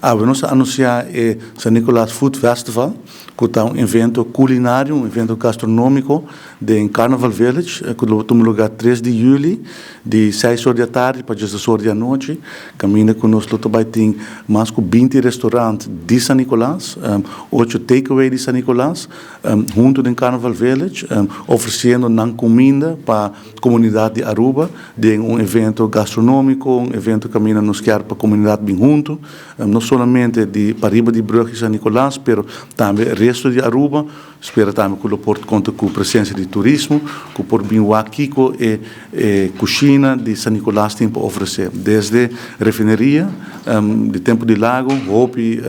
Vamos anunciar o San Nicolás Food Festival, que é um evento culinário, um evento gastronômico em Carnaval Village, que tem lugar 3 de julho, de 6 horas da tarde para 16 horas da noite. Caminha conosco, também tem mais de 20 restaurantes de San Nicolás, 8 takeaway de San Nicolás, junto em Carnaval Village, oferecendo comida para a comunidade de Aruba, de um evento gastronômico, um evento que nos quer para a comunidade bem junto, não somente de Pariba de Brugge e San Nicolás, mas também o resto de Aruba. Espero também que o Porto conte com a presença de turismo, que o Porto bem aqui e cozinha de San Nicolás tem para oferecer, desde refineria, de Tempo de Lago, Hopi,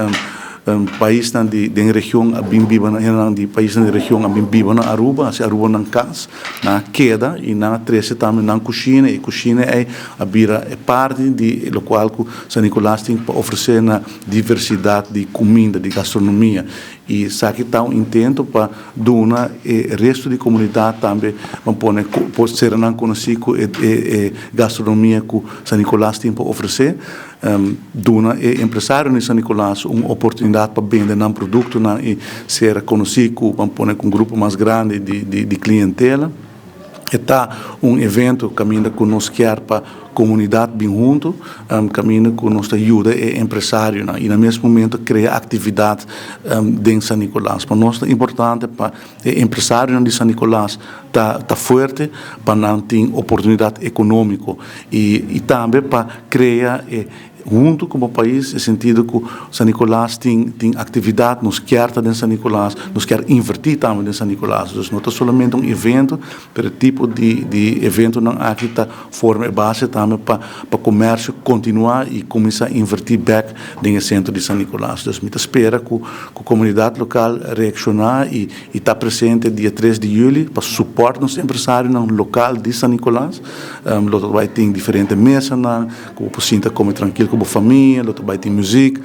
país na região abimbiba de país na região abimbiba na Aruba, se Aruba na casa, na queda e na trece também na cozinha, e cozinha é a bira é parte de lo qual San Nicolás tem para oferecer na diversidade de comida, de gastronomia. E aqui está um intento para donar o resto da comunidade também pode ser não conhecido a gastronomia que San Nicolás tem para oferecer. Donar o empresário de San Nicolás uma oportunidade para vender um produto e ser conhecido com um grupo mais grande de clientela. Está um evento que caminha conosco para a comunidade bem junto, caminha conosco ajuda o empresário e no mesmo momento cria atividade em San Nicolás. Para nós é importante para o empresário de San Nicolás tá forte para não ter oportunidade econômica e também para criar junto com o país, no sentido que San Nicolás tem atividade, nos quer em San Nicolás, nos quer invertir também em San Nicolás. Então, não é somente um evento, mas o tipo de evento não aqui está forma e base também para o comércio continuar e começar a invertir back no centro de San Nicolás. Então, eu espero que a comunidade local reaccionar e está presente dia 3 de julho para suportar os empresários no local de San Nicolás. Vai ter diferentes mesas, que você sinta como tranquilo com a família, vai ter música,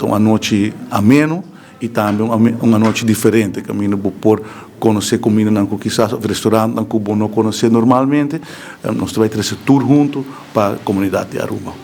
uma noite ameno e também uma noite diferente, que a por conhecer comida que quizás o restaurante que não conhecer normalmente, nós vai ter esse tour junto para a comunidade de Aruba.